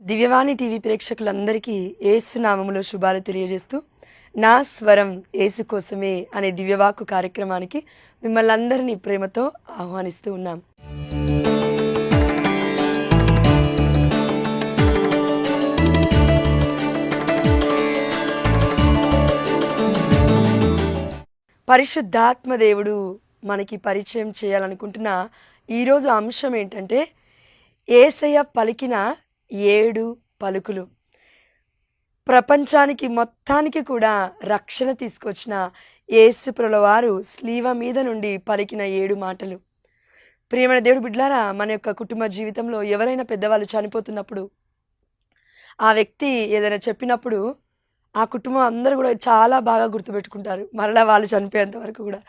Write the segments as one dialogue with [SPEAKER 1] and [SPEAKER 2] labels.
[SPEAKER 1] దివ్యవాణి TV ప్రేక్షకులందరికీ యేసు నామములో శుభాలు తెలియజేస్తూ నా స్వరం యేసు కోసమే అనే దివ్యవాక్కు కార్యక్రమానికి మిమ్మల్ని అందరినీ ప్రేమతో ఆహ్వానిస్తూ ఉన్నాం. పరిశుద్ధాత్మ దేవుడు మనకి పరిచయం చేయాలనుకుంటున్న ఈరోజు అంశం ఏంటంటే యేసయ్య పలికిన 7 పలుకులు. ప్రపంచానికి మొత్తానికి కూడా రక్షణ తీసుకొచ్చిన యేసుప్రభుల వారు స్లీవ మీద నుండి పలికిన 7 మాటలు. ప్రియమైన దేవుడు బిడ్డలారా, మన యొక్క కుటుంబ జీవితంలో ఎవరైనా పెద్దవాళ్ళు చనిపోతున్నప్పుడు ఆ వ్యక్తి ఏదైనా చెప్పినప్పుడు ఆ కుటుంబం అందరూ కూడా చాలా బాగా గుర్తుపెట్టుకుంటారు, మరలా వాళ్ళు చనిపోయేంత వరకు కూడా.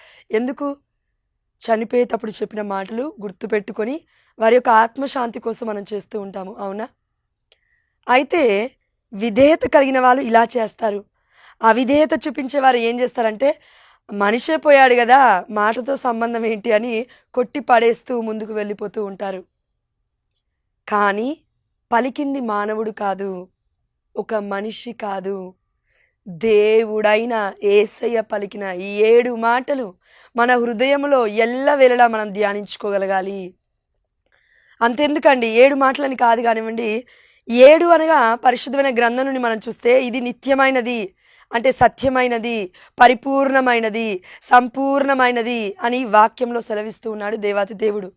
[SPEAKER 1] ఎందుకు? చనిపోయేటప్పుడు చెప్పిన మాటలు గుర్తుపెట్టుకొని వారి యొక్క ఆత్మశాంతి కోసం మనం చేస్తూ ఉంటాము, అవునా? అయితే విధేయత కలిగిన వాళ్ళు ఇలా చేస్తారు. అవిధేయత చూపించేవారు ఏం చేస్తారంటే, మనిషే పోయాడు కదా, మాటతో సంబంధం ఏంటి అని కొట్టి పడేస్తూ ముందుకు వెళ్ళిపోతూ ఉంటారు. కానీ పలికింది మానవుడు కాదు, ఒక మనిషి కాదు, దేవుడైన యేసయ్య పలికిన ఈ 7 మాటలు మన హృదయంలో ఎల్లవేళలా మనం ధ్యానించుకోగలగాలి. అంతెందుకండి, 7 మాటలని కాదు కానివ్వండి, 7 అనగా పరిశుద్ధమైన గ్రంథం నుండి మనం చూస్తే ఇది నిత్యమైనది, అంటే సత్యమైనది, పరిపూర్ణమైనది, సంపూర్ణమైనది అని వాక్యంలో సెలవిస్తూ ఉన్నాడు దేవాతి దేవుడు.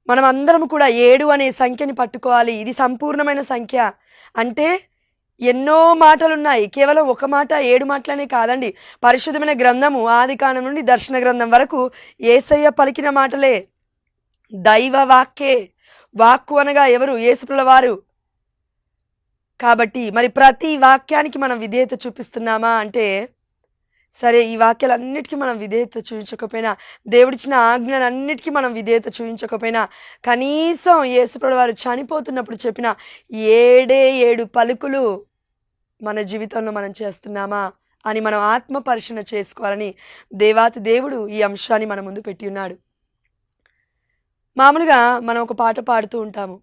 [SPEAKER 1] మనం అందరం కూడా 7 అనే సంఖ్యని పట్టుకోవాలి. ఇది సంపూర్ణమైన సంఖ్య. అంటే ఎన్నో మాటలున్నాయి, కేవలం ఒక మాట 7 మాటలనే కాదండి. పరిశుద్ధమైన గ్రంథము ఆదికాండం నుండి దర్శన గ్రంథం వరకు యేసయ్య పలికిన మాటలే, దైవ వాక్కే. వాక్కు అనగా ఎవరు? యేసుప్రభుల వారు. కాబట్టి మరి ప్రతి వాక్యానికి మనం విధేయత చూపిస్తున్నామా అంటే, సరే ఈ వాక్యాలన్నిటికీ మనం విధేయత చూపించకపోయినా, దేవుడిచ్చిన ఆజ్ఞలన్నిటికీ మనం విధేయత చూపించకపోయినా, కనీసం యేసుప్రభుల వారు చనిపోతున్నప్పుడు చెప్పిన 7 పలుకులు మన జీవితంలో మనం చేస్తున్నామా అని మనం ఆత్మ పరిశీలన చేసుకోవాలని దేవాతి దేవుడు ఈ అంశాన్ని మన ముందు పెట్టి ఉన్నాడు. మామూలుగా మనం ఒక పాట పాడుతూ ఉంటాము,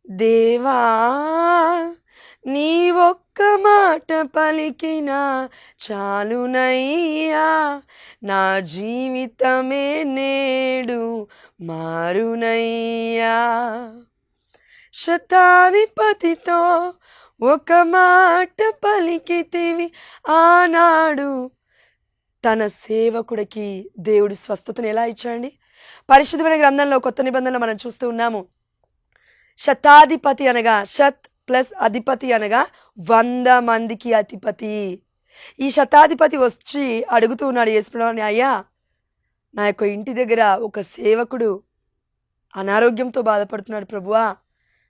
[SPEAKER 1] దేవా నీ ఒక్క మాట పలికినా చాలునయ్యా, నా జీవితమే నేడు మారునయ్యా. శతాధిపతితో ఒక మాట పలికితివి ఆనాడు. తన సేవకుడికి దేవుడు స్వస్థతను ఎలా ఇచ్చాడండి? పరిశుద్ధమైన గ్రంథంలో కొత్త నిబంధనలో మనం చూస్తూ ఉన్నాము. శతాధిపతి అనగా శత్ ప్లస్ అధిపతి అనగా 100 మందికి అధిపతి. ఈ శతాధిపతి వచ్చి అడుగుతూ ఉన్నాడు యేసుప్రభుని, అయ్యా నా యొక్క ఇంటి దగ్గర ఒక సేవకుడు అనారోగ్యంతో బాధపడుతున్నాడు ప్రభువా,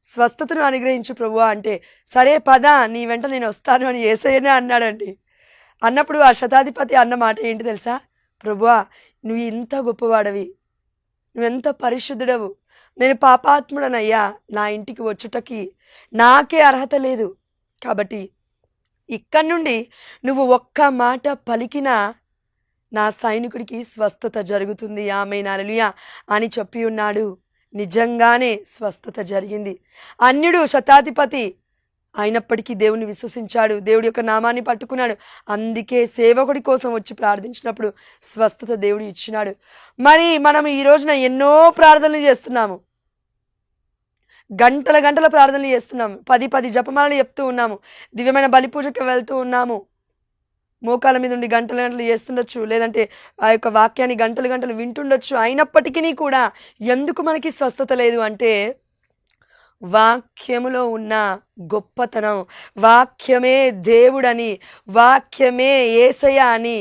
[SPEAKER 1] స్వస్థతను అనుగ్రహించు ప్రభువా అంటే, సరే పద నీ వెంట నేను వస్తాను అని యేసయ్యనే అన్నాడండి. అన్నప్పుడు ఆ శతాధిపతి అన్న మాట ఏంటి తెలుసా? ప్రభువా నువ్వు ఇంత గొప్పవాడవి, నువ్వెంత పరిశుద్ధుడవు, నేను పాపాత్ముడనయ్యా, నా ఇంటికి వచ్చుటకి నాకే అర్హత లేదు. కాబట్టి ఇక్కడి నుండి నువ్వు ఒక్క మాట పలికినా నా సైనికుడికి స్వస్థత జరుగుతుంది, ఆమేన్ హల్లెలూయా అని చెప్పి ఉన్నాడు. నిజంగానే స్వస్థత జరిగింది. అన్యుడు శతాధిపతి అయినప్పటికీ దేవుని విశ్వసించాడు, దేవుడి యొక్క నామాన్ని పట్టుకున్నాడు. అందుకే సేవకుడి కోసం వచ్చి ప్రార్థించినప్పుడు స్వస్థత దేవుడు ఇచ్చినాడు. మరి మనం ఈ రోజున ఎన్నో ప్రార్థనలు చేస్తున్నాము, గంటల ప్రార్థనలు చేస్తున్నాము, 10 జపమాలలు చెప్తూ ఉన్నాము, దివ్యమైన బలి పూజకి వెళ్తూ ఉన్నాము, మోకాల మీద ఉండి గంటలు చేస్తుండొచ్చు, లేదంటే ఆ యొక్క వాక్యాన్ని గంటలు వింటుండొచ్చు. అయినప్పటికీ కూడా ఎందుకు మనకి స్వస్థత లేదు అంటే, వాక్యములో ఉన్న గొప్పతనం, వాక్యమే దేవుడని, వాక్యమే యేసయ్య అని,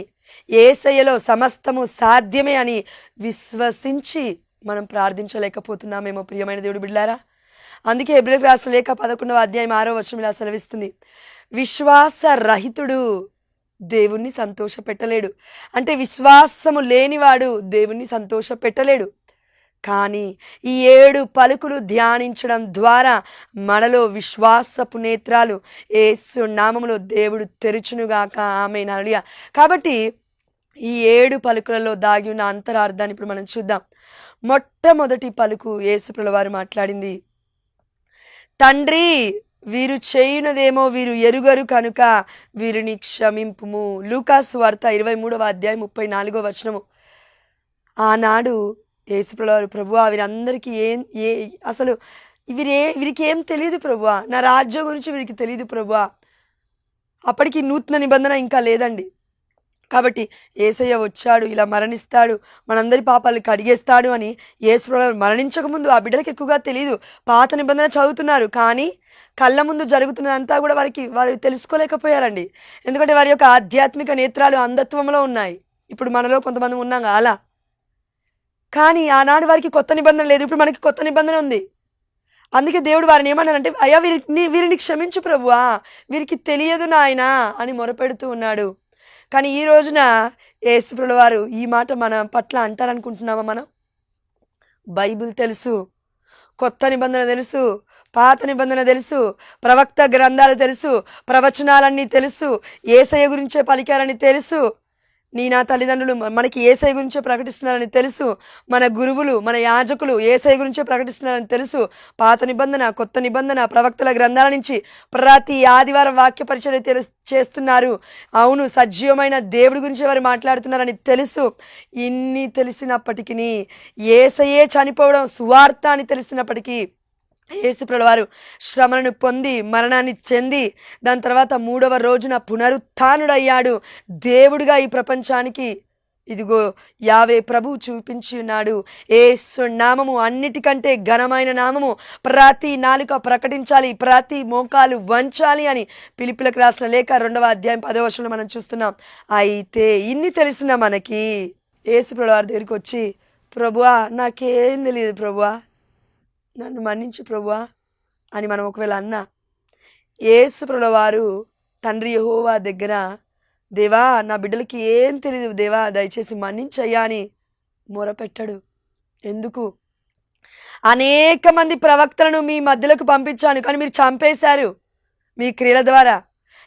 [SPEAKER 1] యేసయ్యలో సమస్తము సాధ్యమే అని విశ్వసించి మనం ప్రార్థించలేకపోతున్నామేమో ప్రియమైన దేవుడు బిడ్డలారా. అందుకే హెబ్రీయులకు రాసిన లేఖ 11వ అధ్యాయం 6వ వచనం ఇలా సెలవిస్తుంది, విశ్వాస రహితుడు దేవుణ్ణి సంతోష పెట్టలేడు. అంటే విశ్వాసము లేనివాడు దేవుణ్ణి సంతోష పెట్టలేడు. కానీ ఈ 7 పలుకులు ధ్యానించడం ద్వారా మనలో విశ్వాసపు నేత్రాలు యేసు నామములో దేవుడు తెరుచునుగాక, ఆమేన్ హల్లెలూయా. కాబట్టి ఈ 7 పలుకులలో దాగి ఉన్న అంతరార్థాన్ని ఇప్పుడు మనం చూద్దాం. మొట్టమొదటి పలుకు యేసుప్రభుల వారు మాట్లాడింది, తండ్రి, వీరు చేయునదేమో వీరు ఎరుగరు కనుక వీరిని క్షమింపుము. లూకాసు వార్త 23 అధ్యాయం 34 ఆనాడు యేసుప్రభువారు, ప్రభువా వీరందరికీ అసలు వీరికి ఏం తెలియదు ప్రభువా, నా రాజ్యం గురించి వీరికి తెలియదు ప్రభువా. అప్పటికి నూతన నిబంధన ఇంకా లేదండి. కాబట్టి యేసయ్య వచ్చాడు, ఇలా మరణిస్తాడు, మనందరి పాపాలు కడిగేస్తాడు అని యేసుప్రభువారు మరణించకముందు ఆ బిడ్డలకు ఎక్కువగా తెలియదు. పాత నిబంధన చదువుతున్నారు, కానీ కళ్ళ ముందు జరుగుతున్నదంతా కూడా వారు తెలుసుకోలేకపోయారండి. ఎందుకంటే వారి యొక్క ఆధ్యాత్మిక నేత్రాలు అంధత్వంలో ఉన్నాయి. ఇప్పుడు మనలో కొంతమంది ఉన్నాం అలా. కానీ ఆనాడు వారికి కొత్త నిబంధన లేదు, ఇప్పుడు మనకి కొత్త నిబంధన ఉంది. అందుకే దేవుడు వారిని ఏమన్నారంటే, అయ్యా వీరిని క్షమించు ప్రభువా, వీరికి తెలియదు నాయనా అని మొరపెడుతూ ఉన్నాడు. కానీ ఈ రోజున యేసుప్రభువారు ఈ మాట మన పట్ల అంటారనుకుంటున్నామా? మనం బైబిల్ తెలుసు, కొత్త నిబంధన తెలుసు, పాత నిబంధన తెలుసు, ప్రవక్త గ్రంథాలు తెలుసు, ప్రవచనాలన్నీ తెలుసు, యేసయ్య గురించే పలికారని తెలుసు. నా తల్లిదండ్రులు మనకి యేసయ్య గురించే ప్రకటిస్తున్నారని తెలుసు. మన గురువులు, మన యాజకులు యేసయ్య గురించే ప్రకటిస్తున్నారని తెలుసు. పాత నిబంధన, కొత్త నిబంధన, ప్రవక్తల గ్రంథాల నుంచి ప్రతి ఆదివారం వాక్య పరిచయం చేస్తున్నారు. అవును, సజీవమైన దేవుడి గురించి వారు మాట్లాడుతున్నారని తెలుసు. ఇన్ని తెలిసినప్పటికీ, యేసయ్యే చనిపోవడం సువార్త అని తెలిసినప్పటికీ, యేసుప్రభువారు శ్రమలను పొంది మరణాన్ని చెంది దాని తర్వాత 3వ రోజున పునరుత్థానుడయ్యాడు. దేవుడిగా ఈ ప్రపంచానికి ఇదిగో యావే ప్రభు చూపించి ఉన్నాడు. యేసు నామము అన్నిటికంటే ఘనమైన నామము, ప్రతి నాలుక ప్రకటించాలి, ప్రతి మోకాలు వంచాలి అని ఫిలిప్పీయులకు రాసిన లేఖ 2వ అధ్యాయం 10వ మనం చూస్తున్నాం. అయితే ఇన్ని తెలిసిన మనకి యేసుప్రభువారి దగ్గరికి వచ్చి, ప్రభువా నాకేం తెలియదు ప్రభువా, నన్ను మన్నించు ప్రభువా అని మనం ఒకవేళ అన్నా, యేసుప్రభువారు తండ్రి యెహోవా దగ్గర, దేవా నా బిడ్డలకి ఏం తెలియదు దేవా దయచేసి మన్నించయ్యా అని మొరపెట్టాడు. ఎందుకు? అనేక మంది ప్రవక్తలను మీ మధ్యలోకి పంపించాను, కానీ మీరు చంపేశారు. మీ క్రియల ద్వారా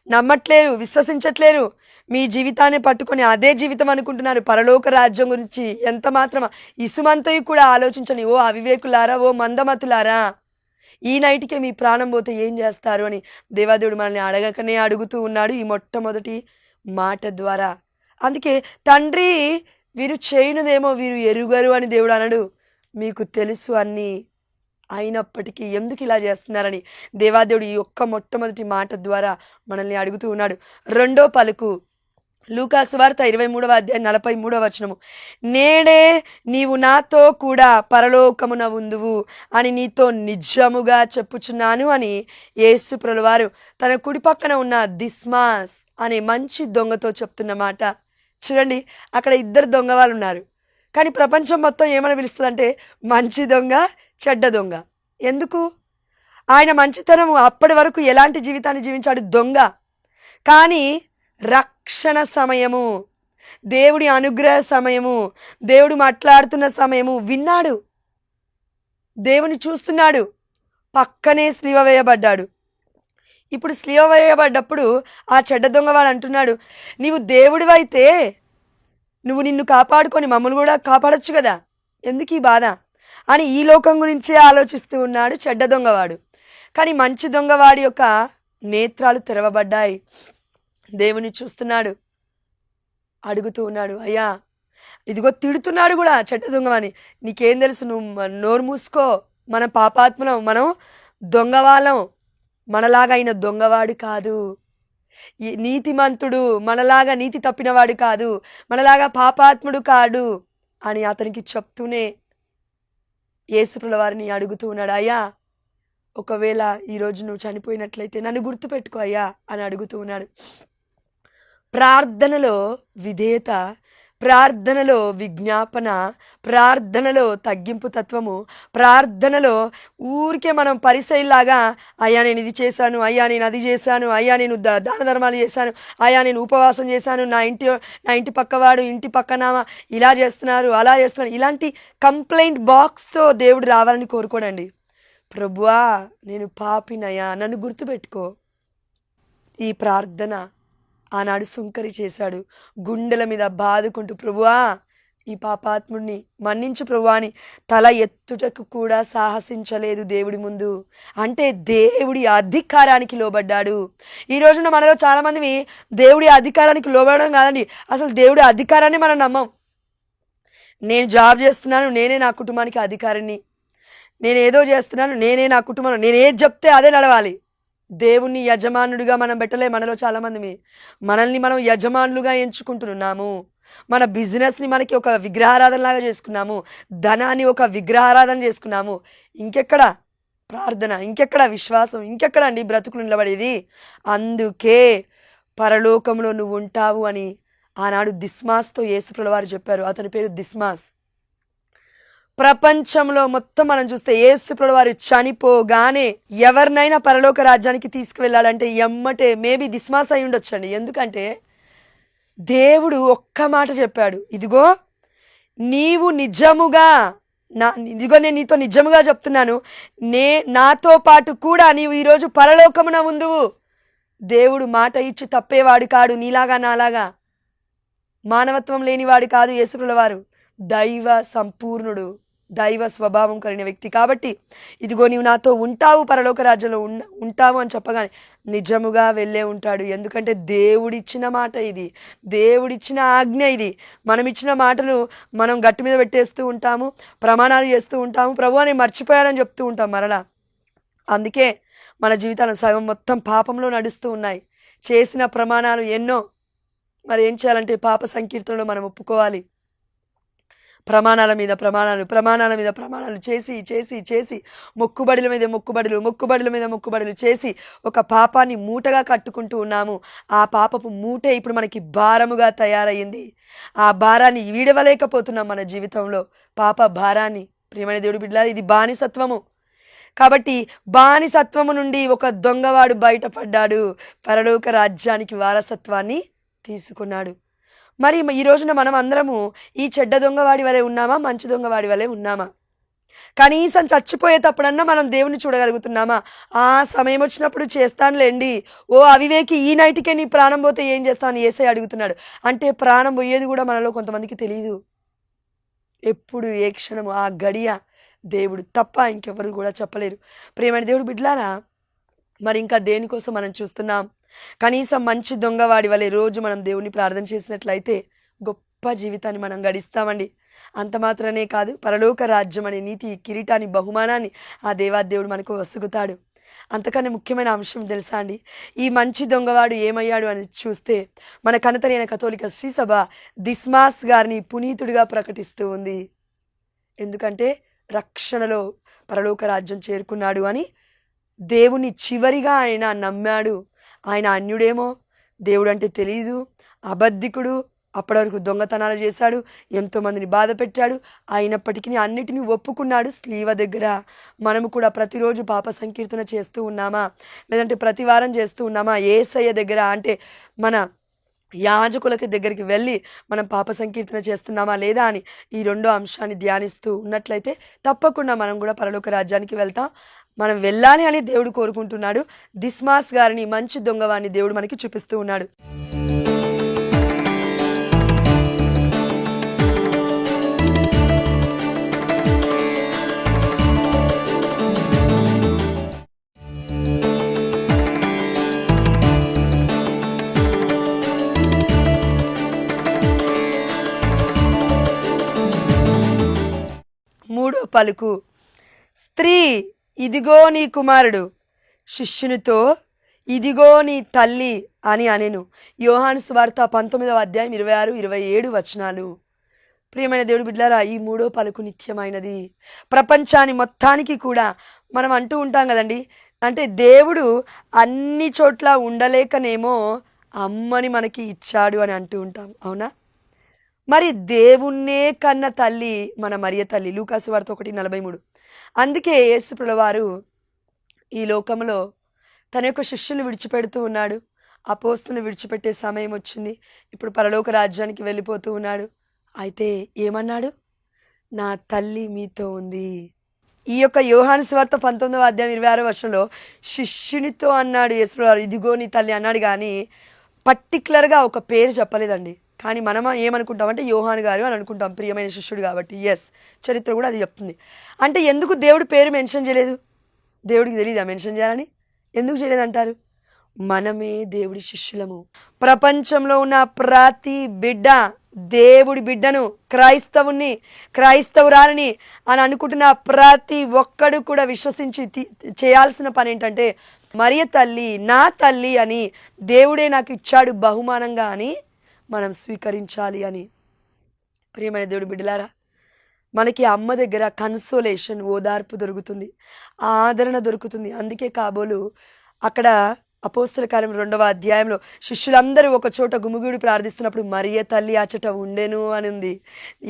[SPEAKER 1] నమ్మట్లేరు, విశ్వసించట్లేరు. మీ జీవితాన్ని పట్టుకొని అదే జీవితం అనుకుంటున్నారు. పరలోక రాజ్యం గురించి ఎంత మాత్రమా ఇసుమంతయు కూడా ఆలోచించని ఓ అవివేకులారా, ఓ మందమతులారా, ఈ నైట్కే మీ ప్రాణం పోతే ఏం చేస్తారు అని దేవాదేవుడు మనల్ని అడగకనే అడుగుతూ ఉన్నాడు ఈ మొట్టమొదటి మాట ద్వారా. అందుకే తండ్రి, వీరు చేయనుదేమో వీరు ఎరుగరు అని దేవుడు అనడు. మీకు తెలుసు అన్నీ, అయినప్పటికీ ఎందుకు ఇలా చేస్తున్నారని దేవాదేవుడు ఈ ఒక్క మొట్టమొదటి మాట ద్వారా మనల్ని అడుగుతూ ఉన్నాడు. రెండో పలుకు లూకాసు వార్త 23వ అధ్యాయం 43వ వచనము, నేడే నీవు నాతో కూడా పరలోకమున ఉందువు అని నీతో నిజముగా చెప్పుచున్నాను అని యేసు ప్రభువారు తన కుడి పక్కన ఉన్న దిస్మాస్ అనే మంచి దొంగతో చెప్తున్న మాట. చూడండి, అక్కడ 2 దొంగ వాళ్ళు ఉన్నారు, కానీ ప్రపంచం మొత్తం ఏమని పిలుస్తుందంటే మంచి దొంగ, చెడ్డ దొంగ. ఎందుకు? ఆయన మంచితనము అప్పటి వరకు ఎలాంటి జీవితాన్ని జీవించాడు? దొంగ. కానీ రక్షణ సమయము, దేవుడి అనుగ్రహ సమయము, దేవుడు మాట్లాడుతున్న సమయము విన్నాడు, దేవుని చూస్తున్నాడు, పక్కనే స్లీవ వేయబడ్డాడు. ఇప్పుడు స్లీవ వేయబడ్డప్పుడు ఆ చెడ్డ దొంగవాడు అంటున్నాడు, నీవు దేవుడివైతే నువ్వు నిన్ను కాపాడుకొని మమ్మల్ని కూడా కాపాడొచ్చు కదా, ఎందుకు ఈ బాధ అని ఈ లోకం గురించే ఆలోచిస్తూ ఉన్నాడు చెడ్డ దొంగవాడు. కానీ మంచి దొంగవాడి యొక్క నేత్రాలు తెరవబడ్డాయి. దేవుని చూస్తున్నాడు, అడుగుతూ ఉన్నాడు, అయ్యా ఇదిగో తిడుతున్నాడు కూడా చెడ్డ దొంగవాని, నీకేం తెలుసు, నువ్వు నోరు మూసుకో, మన పాపాత్మలం, మనం దొంగవాళ్ళం, మనలాగా అయిన దొంగవాడు కాదు, నీతిమంతుడు, మనలాగా నీతి తప్పినవాడు కాదు, మనలాగా పాపాత్ముడు కాడు అని అతనికి చెప్తూనే యేసుప్రభువారు వారిని అడుగుతూ ఉన్నాడు, అయ్యా ఒకవేళ ఈరోజు నువ్వు చనిపోయినట్లయితే నన్ను గుర్తుపెట్టుకో అయ్యా అని అడుగుతూ ఉన్నాడు. ప్రార్థనలో విధేయత, ప్రార్థనలో విజ్ఞాపన, ప్రార్థనలో తగ్గింపు తత్వము, ప్రార్థనలో ఊరికే మనం పరిసైలాగా అయ్యా నేను ఇది చేశాను, అయ్యా నేను అది చేశాను, అయ్యా నేను దాన ధర్మాలు చేశాను, అయ్యా నేను ఉపవాసం చేశాను, నా ఇంటి పక్కవాడు, ఇంటి పక్కన ఇలా చేస్తున్నారు, అలా చేస్తున్నారు, ఇలాంటి కంప్లైంట్ బాక్స్తో దేవుడు రావాలని కోరుకోడండి. ప్రభువా నేను పాపినయ్యా, నన్ను గుర్తుపెట్టుకో. ఈ ప్రార్థన ఆనాడు సుంకరి చేశాడు, గుండెల మీద బాదుకుంటూ ప్రభువా ఈ పాపాత్ముడిని మన్నించు ప్రభువా అని తల ఎత్తుటకు కూడా సాహసించలేదు దేవుడి ముందు. అంటే దేవుడి అధికారానికి లోబడ్డాడు. ఈ రోజున మనలో చాలామంది దేవుడి అధికారానికి లోబడడం కాదండి, అసలు దేవుడి అధికారాన్ని మనం నమ్మం. నేను జాబ్ చేస్తున్నాను, నేనే నా కుటుంబానికి అధికారిని, నేను ఏదో చేస్తున్నాను, నేనే నా కుటుంబం, నేను ఏది చెప్తే అదే నడవాలి. దేవుణ్ణి యజమానుడిగా మనం పెట్టలే. మనలో చాలామంది మనల్ని మనం యజమానులుగా ఎంచుకుంటున్నాము. మన బిజినెస్ని మనకి ఒక విగ్రహారాధనలాగా చేసుకున్నాము, ధనాన్ని ఒక విగ్రహారాధన చేసుకున్నాము. ఇంకెక్కడ ప్రార్థన, ఇంకెక్కడ విశ్వాసం, ఇంకెక్కడ అండి బ్రతుకులు నిలబడేది? అందుకే పరలోకంలో నువ్వు ఉంటావు అని ఆనాడు దిస్మాస్తో యేసుప్రభువు వారు చెప్పారు. అతని పేరు దిస్మాస్. ప్రపంచంలో మొత్తం మనం చూస్తే యేసుప్రభువు వారు చనిపోగానే ఎవరినైనా పరలోక రాజ్యానికి తీసుకువెళ్ళాలంటే ఎమ్మటే మేబీ దిస్మాస్ అయి ఉండొచ్చండి. ఎందుకంటే దేవుడు ఒక్క మాట చెప్పాడు, ఇదిగో నీవు నిజముగా ఇదిగో నేను నీతో నిజముగా చెప్తున్నాను, నాతో పాటు కూడా నీవు ఈరోజు పరలోకమున ఉందువు. దేవుడు మాట ఇచ్చి తప్పేవాడు కాడు, నీలాగా నాలాగా మానవత్వం లేనివాడు కాదు యేసుప్రభువు వారు. దైవ సంపూర్ణుడు, దైవ స్వభావం కలిగిన వ్యక్తి. కాబట్టి ఇదిగో నీవు నాతో ఉంటావు, పరలోక రాజ్యంలో ఉంటావు అని చెప్పగానే నిజముగా వెళ్ళే ఉంటాడు. ఎందుకంటే దేవుడిచ్చిన మాట ఇది, దేవుడిచ్చిన ఆజ్ఞ ఇది. మనం ఇచ్చిన మాటలు మనం గట్టు మీద పెట్టేస్తూ ఉంటాము, ప్రమాణాలు చేస్తూ ఉంటాము, ప్రభు అని మర్చిపోయానని చెప్తూ ఉంటాం మరలా. అందుకే మన జీవితాలు సగం మొత్తం పాపంలో నడుస్తూ ఉన్నాయి. చేసిన ప్రమాణాలు ఎన్నో. మరి ఏం చేయాలంటే పాప సంకీర్తనలో మనం ఒప్పుకోవాలి. ప్రమాణాల మీద ప్రమాణాలు, ప్రమాణాల మీద ప్రమాణాలు చేసి చేసి చేసి మొక్కుబడుల మీద మొక్కుబడులు, మొక్కుబడుల మీద మొక్కుబడులు చేసి ఒక పాపాన్ని మూటగా కట్టుకుంటూ ఉన్నాము. ఆ పాపపు మూటే ఇప్పుడు మనకి భారముగా తయారయ్యింది. ఆ భారాన్ని వీడవలేకపోతున్నాం మన జీవితంలో, పాప భారాన్ని. ప్రియమైన దేవుడి బిడ్డలారా, ఇది బానిసత్వము. కాబట్టి బానిసత్వము నుండి ఒక దొంగవాడు బయటపడ్డాడు, పరలోక రాజ్యానికి వారసత్వాన్ని తీసుకున్నాడు. మరి ఈ రోజున మనం అందరము ఈ చెడ్డ దొంగవాడి వలె ఉన్నామా, మంచి దొంగవాడి వలె ఉన్నామా? కనీసం చచ్చిపోయేటప్పుడన్నా మనం దేవుని చూడగలుగుతున్నామా? ఆ సమయం వచ్చినప్పుడు చేస్తానులేండి, ఓ అవివేకి ఈ నైట్కే నీ ప్రాణం పోతే ఏం చేస్తాను యేసయ్య అడుగుతున్నాడు. అంటే ప్రాణం పోయేది కూడా మనలో కొంతమందికి తెలియదు. ఎప్పుడు ఏ క్షణము ఆ గడియ దేవుడు తప్ప ఇంకెవరు కూడా చెప్పలేరు. ప్రియమైన దేవుడు బిడ్డలారా, మరి ఇంకా దేనికోసం మనం చూస్తున్నాం? కనీసం మంచి దొంగవాడి వలె రోజు మనం దేవుని ప్రార్థన చేసినట్లయితే గొప్ప జీవితాన్ని మనం గడిస్తామండి. అంత మాత్రమే కాదు, పరలోక రాజ్యం అనే నీతి కిరీటాన్ని, బహుమానాన్ని ఆ దేవాదేవుడు మనకు వసుగుతాడు. అంతకన్నా ముఖ్యమైన అంశం తెలుసా అండి? ఈ మంచి దొంగవాడు ఏమయ్యాడు అని చూస్తే మన కనతరైన కథోలిక శ్రీసభ దిస్మాస్ గారిని పునీతుడిగా ప్రకటిస్తూ ఉంది. ఎందుకంటే రక్షణలో పరలోక రాజ్యం చేరుకున్నాడు అని దేవుని చివరిగా ఆయన నమ్మాడు. ఆయన అన్యుడేమో, దేవుడు అంటే తెలియదు, అబద్ధికుడు, అప్పటి వరకు దొంగతనాలు చేశాడు, ఎంతోమందిని బాధ పెట్టాడు. అయినప్పటికీ అన్నిటినీ ఒప్పుకున్నాడు. స్లీవ దగ్గర మనము కూడా ప్రతిరోజు పాప సంకీర్తన చేస్తూ ఉన్నామా, లేదంటే ప్రతి వారం చేస్తూ ఉన్నామా? యేసయ్య దగ్గర అంటే మన యాజకులకి దగ్గరికి వెళ్ళి మనం పాప సంకీర్తన చేస్తున్నామా లేదా అని ఈ రెండో అంశాన్ని ధ్యానిస్తూ ఉన్నట్లయితే తప్పకుండా మనం కూడా పరలోక రాజ్యానికి వెళ్తాం. మనం వెళ్ళాలి అని దేవుడు కోరుకుంటున్నాడు. దిస్మాస్ గారిని, మంచి దొంగవాన్ని దేవుడు మనకి చూపిస్తూ ఉన్నాడు. మూడో పలుకు, స్త్రీ ఇదిగో నీ కుమారుడు, శిష్యునితో ఇదిగో నీ తల్లి అని అనెను. యోహాను సువార్త 19వ అధ్యాయం 26-27 వచనాలు. ప్రియమైన దేవుడు బిడ్డలారా, ఈ మూడో పలుకు నిత్యమైనది. ప్రపంచాన్ని మొత్తానికి కూడా మనం అంటూ ఉంటాం కదండి, అంటే దేవుడు అన్ని చోట్ల ఉండలేకనేమో అమ్మని మనకి ఇచ్చాడు అని అంటూ ఉంటాం, అవునా? మరి దేవుణ్ణే కన్న తల్లి మన మరియ తల్లి. లూకా సువార్త 1:43. అందుకే యేసు ప్రభువారు ఈ లోకంలో తన యొక్క శిష్యుని విడిచిపెడుతూ ఉన్నాడు. అపోస్తులను విడిచిపెట్టే సమయం వచ్చింది. ఇప్పుడు పరలోక రాజ్యానికి వెళ్ళిపోతూ ఉన్నాడు. అయితే ఏమన్నాడు? నా తల్లి మీతో ఉంది. ఈ యొక్క యోహాను సువార్త 19వ అధ్యాయం 26వ వచనంలో శిష్యునితో అన్నాడు యేసు ప్రభువారు, ఇదిగో నీ తల్లి అన్నాడు. కానీ పర్టికులర్గా ఒక పేరు చెప్పలేదండి. కానీ మనం ఏమనుకుంటామంటే యోహాను గారు అని అనుకుంటాం, ప్రియమైన శిష్యుడు కాబట్టి. ఎస్, చరిత్ర కూడా అది చెప్తుంది. అంటే ఎందుకు దేవుడి పేరు మెన్షన్ చేయలేదు? దేవుడికి తెలియదా మెన్షన్ చేయాలని? ఎందుకు చేయలేదంటారు? మనమే దేవుడి శిష్యులము. ప్రపంచంలో ఉన్న ప్రతి బిడ్డ దేవుడి బిడ్డను, క్రైస్తవుని, క్రైస్తవురాలని అని అనుకుంటున్న ప్రతి ఒక్కడు కూడా విశ్వసించి చేయాల్సిన పని ఏంటంటే, మరియ తల్లి నా తల్లి అని, దేవుడే నాకు ఇచ్చాడు బహుమానంగా అని మనం స్వీకరించాలి అని. ప్రియమైన దేవుడి బిడ్డలారా, మనకి అమ్మ దగ్గర కన్సోలేషన్, ఓదార్పు దొరుకుతుంది, ఆదరణ దొరుకుతుంది. అందుకే కాబోలు అక్కడ అపోస్తల కార్యం 2వ అధ్యాయంలో శిష్యులందరూ ఒక చోట గుమిగూడి ప్రార్థిస్తున్నప్పుడు మరియ తల్లి అచట ఉండెను అని ఉంది,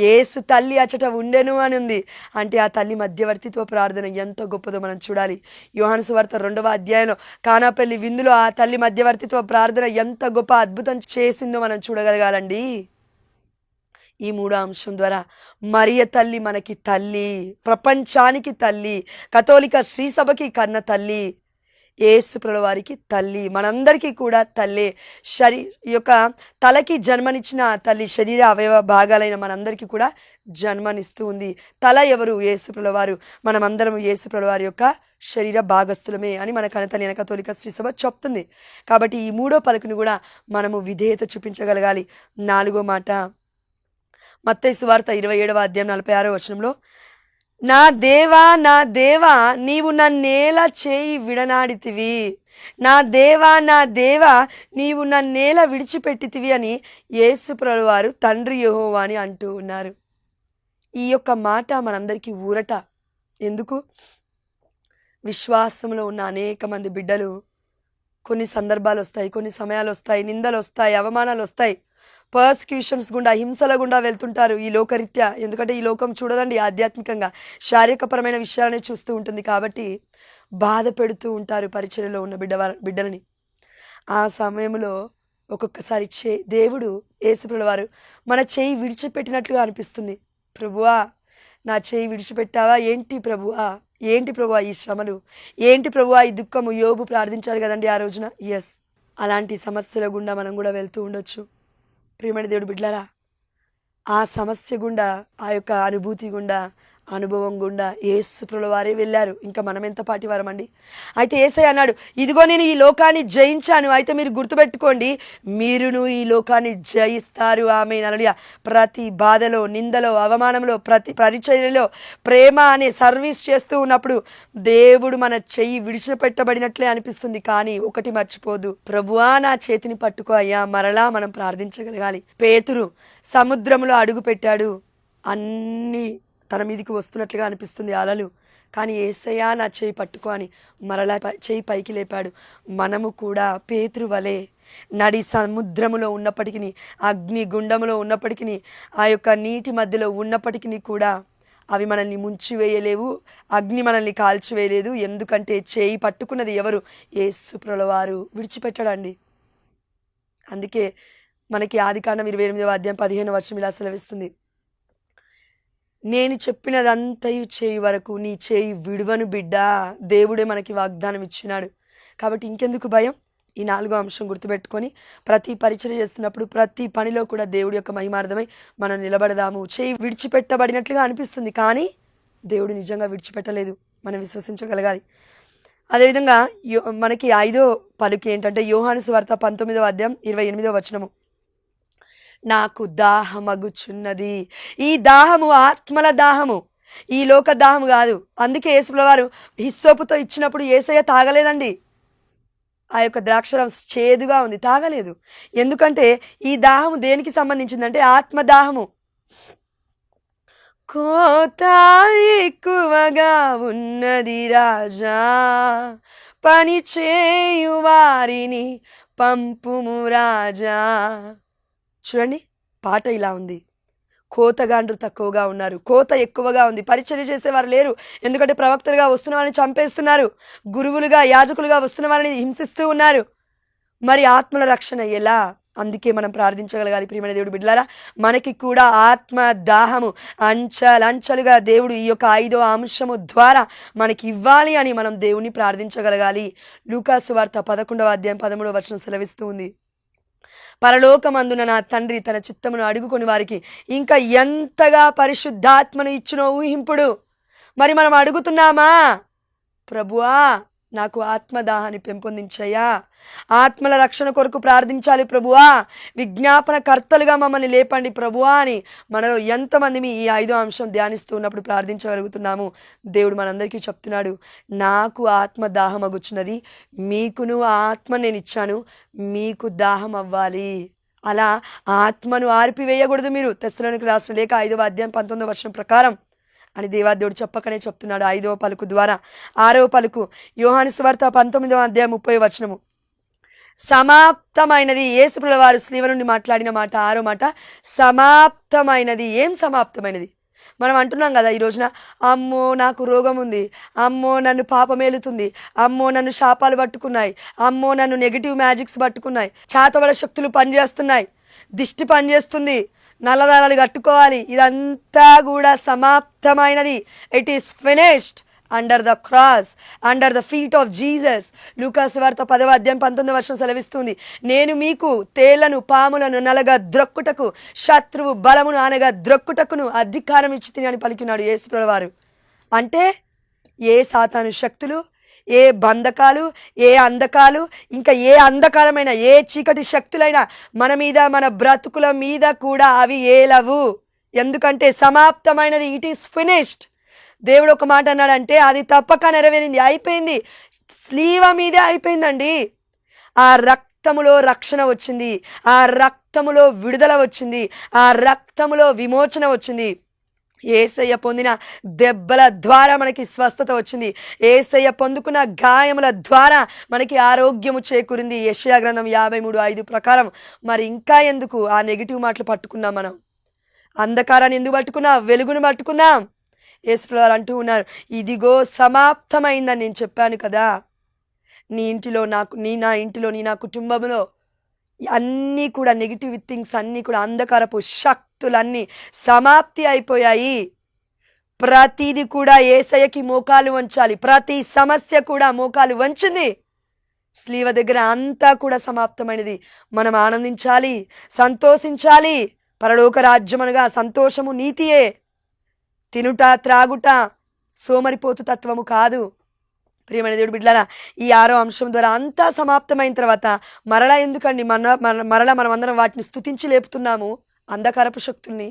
[SPEAKER 1] యేసు తల్లి అచట ఉండెను అని ఉంది. అంటే ఆ తల్లి మధ్యవర్తిత్వ ప్రార్థన ఎంత గొప్పదో మనం చూడాలి. యోహాను సువార్త 2వ అధ్యాయంలో కానాపల్లి విందులో ఆ తల్లి మధ్యవర్తిత్వ ప్రార్థన ఎంత గొప్ప అద్భుతం చేసిందో మనం చూడగలగాలండి. ఈ 3వ అంశం ద్వారా మరియ తల్లి మనకి తల్లి, ప్రపంచానికి తల్లి, కథోలిక శ్రీ సభకి కన్న తల్లి, యేసు ప్రభువు వారికి తల్లి, మనందరికీ కూడా తల్లి. యొక్క తలకి జన్మనిచ్చిన తల్లి శరీర అవయవ భాగాలైన మనందరికీ కూడా జన్మనిస్తూ ఉంది. తల ఎవరు? యేసు ప్రభువు వారు. మనమందరం యేసు ప్రభువు వారి యొక్క శరీర భాగస్థులమే అని మన కనతల్లి అయిన కథోలిక శ్రీ సభ చెప్తుంది. కాబట్టి ఈ 3వ పలుకుని కూడా మనము విధేయత చూపించగలగాలి. 4వ మాట మత్తయి సువార్త 27వ అధ్యాయం 46వ వచనంలో, నా దేవా నా దేవా నీవు నన్నేల చేయి విడనాడితివి, నా దేవా నా దేవా నీవు నన్నేల విడిచిపెట్టితివి అని యేసు ప్రభువు వారు తండ్రి యెహోవా అని అంటూ ఉన్నారు. ఈ యొక్క మాట మనందరికీ ఊరట. ఎందుకు? విశ్వాసంలో ఉన్న అనేక మంది బిడ్డలు కొన్ని సందర్భాలు వస్తాయి, కొన్ని సమయాలు వస్తాయి, నిందలు వస్తాయి, అవమానాలు వస్తాయి, పర్సిక్యూషన్స్ గుండా, హింసల గుండా వెళ్తుంటారు ఈ లోకరీత్యా. ఎందుకంటే ఈ లోకం చూడదండి, ఆధ్యాత్మికంగా శారీరకపరమైన విషయాలనే చూస్తూ ఉంటుంది. కాబట్టి బాధ పెడుతూ ఉంటారు పరిచర్యలో ఉన్న బిడ్డలని. ఆ సమయంలో ఒక్కొక్కసారి దేవుడు యేసు ప్రభువు వారు మన చేయి విడిచిపెట్టినట్లుగా అనిపిస్తుంది. ప్రభువా నా చేయి విడిచిపెట్టావా? ఏంటి ప్రభువా, ఏంటి ప్రభువా ఈ శ్రమలు, ఏంటి ప్రభువా ఈ దుఃఖము? యోబు ప్రార్థించాడు కదండి ఆ రోజున. ఎస్, అలాంటి సమస్యల గుండా మనం కూడా వెళ్తూ ఉండొచ్చు. ప్రియమైన దేవుడు బిడ్డలారా, ఆ సమస్య గుండా, ఆ యొక్క అనుభూతి గుండా, అనుభవం గుండా యేసు ప్రభువు వారే వెళ్ళారు. ఇంకా మనం ఎంత పాటివారమండి? అయితే యేసయ్య అన్నాడు, ఇదిగో నేను ఈ లోకాన్ని జయించాను, అయితే మీరు గుర్తుపెట్టుకోండి, మీరును ఈ లోకాన్ని జయిస్తారు. ఆమేన్, హల్లెలూయా. ప్రతి బాధలో, నిందలో, అవమానంలో, ప్రతి పరిచర్యలో ప్రేమ అనే సర్వీస్ చేస్తూ ఉన్నప్పుడు దేవుడు మన చెయ్యి విడిచిపెట్టబడినట్లే అనిపిస్తుంది. కానీ ఒకటి మర్చిపోదు, ప్రభువా నా చేతిని పట్టుకో అయ్యా. మరలా మనం ప్రార్థించగలగాలి. పేతురు సముద్రంలో అడుగు పెట్టాడు, అన్ని తన మీదికి వస్తున్నట్లుగా అనిపిస్తుంది అలలు, కానీ యేసయ్యా నా చేయి పట్టుకో అని మరలా చేయి పైకి లేపాడు. మనము కూడా పేతురు వలె నడి సముద్రములో ఉన్నప్పటికీ, అగ్ని గుండములో ఉన్నప్పటికీ, ఆ యొక్క నీటి మధ్యలో ఉన్నప్పటికీ కూడా అవి మనల్ని ముంచివేయలేవు, అగ్ని మనల్ని కాల్చివేయలేదు. ఎందుకంటే చేయి పట్టుకున్నది ఎవరు? యేసు ప్రభువు వారు. విడిచిపెట్టడండి. అందుకే మనకి ఆదికాండం 28వ అధ్యాయం 15వ వచనం ఇలా సెలవిస్తుంది, నేను చెప్పినదంతయు చేయి వరకు నీ చేయి విడువను బిడ్డా. దేవుడే మనకి వాగ్దానం ఇచ్చినాడు. కాబట్టి ఇంకెందుకు భయం? ఈ 4వ అంశం గుర్తుపెట్టుకొని ప్రతి పరిచర్య చేస్తున్నప్పుడు, ప్రతి పనిలో కూడా దేవుడి యొక్క మహిమార్థమై మనం నిలబడదాము. చేయి విడిచిపెట్టబడినట్లుగా అనిపిస్తుంది, కానీ దేవుడు నిజంగా విడిచిపెట్టలేదు. మనం విశ్వసించగలగాలి. అదేవిధంగా మనకి 5వ పలుకు ఏంటంటే యోహాను సువార్త 19వ అధ్యాయం 28వ వచనము, నాకు దాహమగుచున్నది. ఈ దాహము ఆత్మల దాహము, ఈ లోక దాహము కాదు. అందుకే యేసు ప్రభువు వారు హిస్సోపుతో ఇచ్చినప్పుడు యేసయ్య తాగలేదండి. ఆ యొక్క ద్రాక్షరసం చేదుగా ఉంది, తాగలేదు. ఎందుకంటే ఈ దాహము దేనికి సంబంధించిందంటే ఆత్మదాహము. కోత ఎక్కువగా ఉన్నది రాజా, పని చేయు వారిని పంపుము రాజా. చూడండి, పాట ఇలా ఉంది, కోతగాండ్రు తక్కువగా ఉన్నారు, కోత ఎక్కువగా ఉంది, పరిచర్య చేసేవారు లేరు. ఎందుకంటే ప్రవక్తలుగా వస్తున్న వారిని చంపేస్తున్నారు, గురువులుగా యాజకులుగా వస్తున్న వారిని హింసిస్తూ ఉన్నారు. మరి ఆత్మల రక్షణ ఎలా? అందుకే మనం ప్రార్థించగలగాలి. ప్రియమైన దేవుడు బిడ్డలారా, మనకి కూడా ఆత్మ దాహము అంచలంచలుగా దేవుడు ఈ యొక్క 5వ అంశము ద్వారా మనకి ఇవ్వాలి అని మనం దేవుని ప్రార్థించగలగాలి. లూకా సువార్త 11వ అధ్యాయం 13వ వచనం సెలవిస్తూ ఉంది, పరలోకమందున నా తండ్రి తన చిత్తమును అడుగుకొని వారికి ఇంకా ఎంతగా పరిశుద్ధాత్మను ఇచ్చునో ఊహింపుడు. మరి మనం అడుగుతున్నామా? ప్రభువా, నాకు ఆత్మదాహాన్ని పెంపొందించయ్యా, ఆత్మల రక్షణ కొరకు ప్రార్థించాలి ప్రభువా, విజ్ఞాపన కర్తలుగా మమ్మల్ని లేపండి ప్రభువా అని మనలో ఎంతమంది ఈ 5వ అంశం ధ్యానిస్తూ ఉన్నప్పుడు ప్రార్థించగలుగుతున్నాము? దేవుడు మనందరికీ చెప్తున్నాడు, నాకు ఆత్మ దాహం అగుచున్నది, మీకును ఆ ఆత్మ నేను ఇచ్చాను, మీకు దాహం అవ్వాలి. అలా ఆత్మను ఆర్పివేయకూడదు మీరు. తెస్సలోనికి రాసిన లేఖ 5వ అధ్యాయం 19వ వచనం ప్రకారం అని దేవాదేవుడు చెప్పకనే చెప్తున్నాడు. 5వ పలుకు ద్వారా 6వ పలుకు యోహాను సువార్త 19వ అధ్యాయం 30వ వచనము, సమాప్తమైనది. యేసుప్రభుల వారు స్లీవ నుండి మాట్లాడిన మాట 6వ మాట, సమాప్తమైనది. ఏం సమాప్తమైనది? మనం అంటున్నాం కదా ఈ రోజున, అమ్మో నాకు రోగం ఉంది, అమ్మో నన్ను పాపమేలుతుంది, అమ్మో నన్ను శాపాలు పట్టుకున్నాయి, అమ్మో నన్ను నెగిటివ్ మ్యాజిక్స్ పట్టుకున్నాయి, చాతబడ శక్తులు పనిచేస్తున్నాయి, దిష్టి పనిచేస్తుంది, నల్లదారాలు కట్టుకోవాలి. ఇదంతా కూడా సమాప్తమైనది. It is finished under the cross, under the feet of Jesus. లూకాసు వార్త 10వ అధ్యాయం 19వ వచనం సెలవిస్తుంది, నేను మీకు తేళ్లను పాములను నలగా ద్రొక్కుటకు, శత్రువు బలమును అనగా ద్రొక్కుటకును అధికారం ఇచ్చి తిని అని పలికినాడు యేసుప్రభుల వారు. అంటే ఏ సాతాను శక్తులు, ఏ బంధకాలు, ఏ అంధకాలు, ఇంకా ఏ అంధకారమైన ఏ చీకటి శక్తులైనా మన మీద, మన బ్రతుకుల మీద కూడా అవి ఏలవు. ఎందుకంటే సమాప్తమైనది. It is finished. దేవుడు ఒక మాట అన్నాడంటే అది తప్పక నెరవేరింది, అయిపోయింది. స్లీవ మీదే అయిపోయిందండి. ఆ రక్తములో రక్షణ వచ్చింది, ఆ రక్తములో విడుదల వచ్చింది, ఆ రక్తములో విమోచన వచ్చింది. యేసయ్య పొందిన దెబ్బల ద్వారా మనకి స్వస్థత వచ్చింది. యేసయ్య పొందుకున్న గాయముల ద్వారా మనకి ఆరోగ్యము చేకూరింది. యెషయా గ్రంథం 53:5 ప్రకారం. మరి ఇంకా ఎందుకు ఆ నెగిటివ్ మాటలు పట్టుకున్నాం? మనం అంధకారాన్ని ఎందుకు పట్టుకున్నాం? వెలుగును పట్టుకుందాం. యేసుప్రభువు వారు అంటూ ఉన్నారు, ఇదిగో సమాప్తమైందని నేను చెప్పాను కదా. నీ ఇంటిలో నా ఇంటిలో నా కుటుంబంలో అన్నీ కూడా నెగిటివ్ థింగ్స్ అన్నీ కూడా, అంధకారపు శక్తులన్నీ సమాప్తి అయిపోయాయి. ప్రతిది కూడా యేసయ్యకి మోకాలు వంచాలి. ప్రతి సమస్య కూడా మోకాలు వంచింది. స్లీవ దగ్గర అంతా కూడా సమాప్తమైనది. మనం ఆనందించాలి, సంతోషించాలి. పరలోక రాజ్యం అనగా సంతోషము, నీతియే. తినుట త్రాగుట సోమరిపోతు తత్వము కాదు. ప్రియమైన దేవుడు బిడ్డలారా, ఈ 6వ అంశం ద్వారా అంతా సమాప్తమైన తర్వాత మరలా ఎందుకండి మరలా మనం అందరం వాటిని స్తుతించి లేపుతున్నాము, అంధకారపు శక్తుల్ని?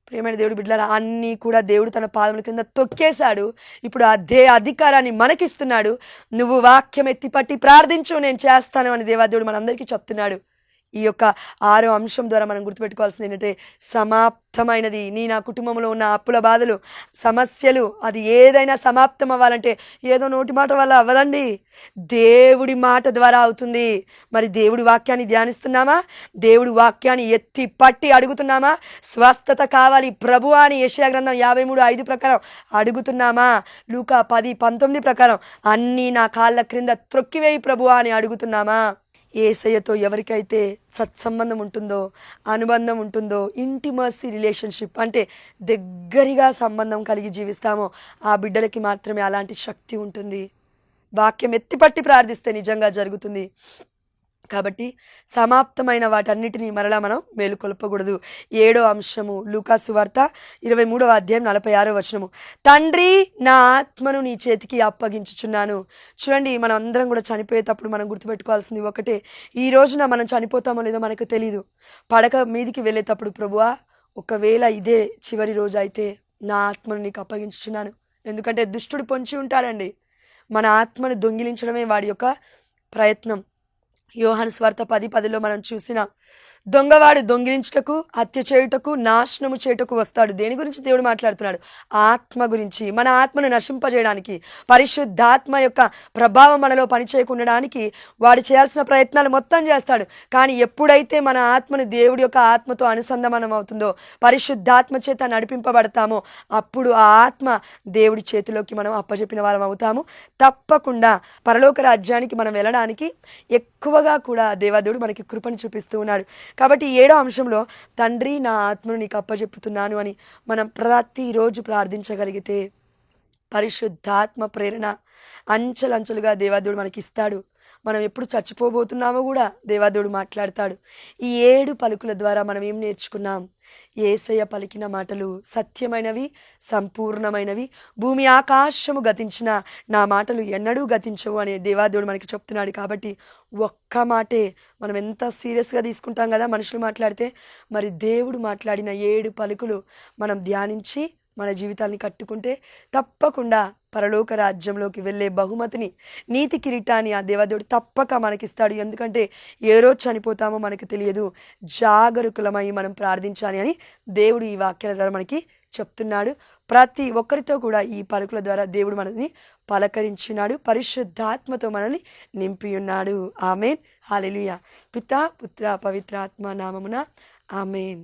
[SPEAKER 1] ప్రియమైన దేవుడు బిడ్డలారా, అన్నీ కూడా దేవుడు తన పాదముల కింద తొక్కేశాడు. ఇప్పుడు అదే అధికారాన్ని మనకిస్తున్నాడు. నువ్వు వాక్యం ఎత్తిపట్టి ప్రార్థించు, నేను చేస్తాను అని దేవాదేవుడు మనందరికీ చెప్తున్నాడు. ఈ యొక్క 6వ అంశం ద్వారా మనం గుర్తుపెట్టుకోవాల్సింది ఏంటంటే సమాప్తమైనది. నా కుటుంబంలో ఉన్న అప్పుల బాధలు, సమస్యలు, అది ఏదైనా సమాప్తం అవ్వాలంటే ఏదో నోటి మాట వల్ల అవ్వదండి, దేవుడి మాట ద్వారా అవుతుంది. మరి దేవుడి వాక్యాన్ని ధ్యానిస్తున్నామా? దేవుడి వాక్యాన్ని ఎత్తి పట్టి అడుగుతున్నామా? స్వస్థత కావాలి ప్రభువా అని యెషయా గ్రంథం 53:5 ప్రకారం అడుగుతున్నామా? లూకా 10:19 ప్రకారం అన్నీ నా కాళ్ళ క్రింద త్రొక్కివేయి ప్రభువా అని అడుగుతున్నామా? యేసయ్యతో ఎవరికైతే సత్సంబంధం ఉంటుందో, అనుబంధం ఉంటుందో, ఇంటిమసీ రిలేషన్షిప్ అంటే దగ్గరగా సంబంధం కలిగి జీవిస్తామో ఆ బిడ్డలకి మాత్రమే అలాంటి శక్తి ఉంటుంది. వాక్యం ఎత్తిపట్టి ప్రార్థిస్తే నిజంగా జరుగుతుంది. కాబట్టి సమాప్తమైన వాటన్నిటినీ మరలా మనం మేలుకొల్పకూడదు. 7వ అంశము లూకాసు వార్త 23వ అధ్యాయం 46వ వచనము, తండ్రి నా ఆత్మను నీ చేతికి అప్పగించుచున్నాను. చూడండి, మనం అందరం కూడా చనిపోయేటప్పుడు మనం గుర్తుపెట్టుకోవాల్సింది ఒకటే, ఈ రోజున మనం చనిపోతామో లేదో మనకు తెలీదు. పడక మీదికి వెళ్ళేటప్పుడు, ప్రభువా ఒకవేళ ఇదే చివరి రోజు అయితే నా ఆత్మను నీకు అప్పగించుచున్నాను. ఎందుకంటే దుష్టుడు పొంచి ఉంటాడండి. మన ఆత్మను దొంగిలించడమే వాడి యొక్క ప్రయత్నం. యోహాను సువార్త 10:10 మనం చూసిన దొంగవాడు దొంగిలించుటకు, హత్య చేయుటకు, నాశనము చేయుటకు వస్తాడు. దేని గురించి దేవుడు మాట్లాడుతున్నాడు? ఆత్మ గురించి. మన ఆత్మను నశింపజేయడానికి, పరిశుద్ధాత్మ యొక్క ప్రభావం మనలో పనిచేయకుండడానికి వాడు చేయాల్సిన ప్రయత్నాలు మొత్తం చేస్తాడు. కానీ ఎప్పుడైతే మన ఆత్మను దేవుడి యొక్క ఆత్మతో అనుసంధానం అవుతుందో, పరిశుద్ధాత్మ చేత నడిపింపబడతామో, అప్పుడు ఆ ఆత్మ దేవుడి చేతిలోకి మనం అప్పచెప్పిన వారం అవుతాము. తప్పకుండా పరలోక రాజ్యానికి మనం వెళ్ళడానికి ఎక్కువగా కూడా దేవాదేవుడు మనకి కృపను చూపిస్తూ ఉన్నాడు. కాబట్టి 7వ అంశంలో తండ్రి నా ఆత్మను నీకు అప్పచెప్పుతున్నాను అని మనం ప్రతిరోజు ప్రార్థించగలిగితే పరిశుద్ధాత్మ ప్రేరణ అంచెలంచెలుగా దేవాదేవుడు మనకి ఇస్తాడు. మనం ఎప్పుడు చచ్చిపోబోతున్నామో కూడా దేవాదేవుడు మాట్లాడతాడు. ఈ 7 పలుకుల ద్వారా మనం ఏం నేర్చుకున్నాం? యేసయ్య పలికిన మాటలు సత్యమైనవి, సంపూర్ణమైనవి. భూమి ఆకాశము గతించిన నా మాటలు ఎన్నడూ గతించవు అనే దేవాదేవుడు మనకి చెప్తున్నాడు. కాబట్టి ఒక్క మాటే మనం ఎంత సీరియస్గా తీసుకుంటాం కదా మనుషులు మాట్లాడితే. మరి దేవుడు మాట్లాడిన 7 పలుకులు మనం ధ్యానించి మన జీవితాన్ని కట్టుకుంటే తప్పకుండా పరలోక రాజ్యంలోకి వెళ్ళే బహుమతిని, నీతి కిరీటాన్ని ఆ దేవదేవుడు తప్పక మనకిస్తాడు. ఎందుకంటే ఏ రోజు చనిపోతామో మనకు తెలియదు. జాగరూకులమై మనం ప్రార్థించాలి అని దేవుడు ఈ వాక్యాల ద్వారా మనకి చెప్తున్నాడు. ప్రతి ఒక్కరితో కూడా ఈ పలుకుల ద్వారా దేవుడు మనల్ని పలకరించున్నాడు. పరిశుద్ధాత్మతో మనల్ని నింపి ఉన్నాడు. ఆమెన్. హల్లెలూయా. పితా పుత్ర పవిత్రాత్మ నామమున ఆమెన్.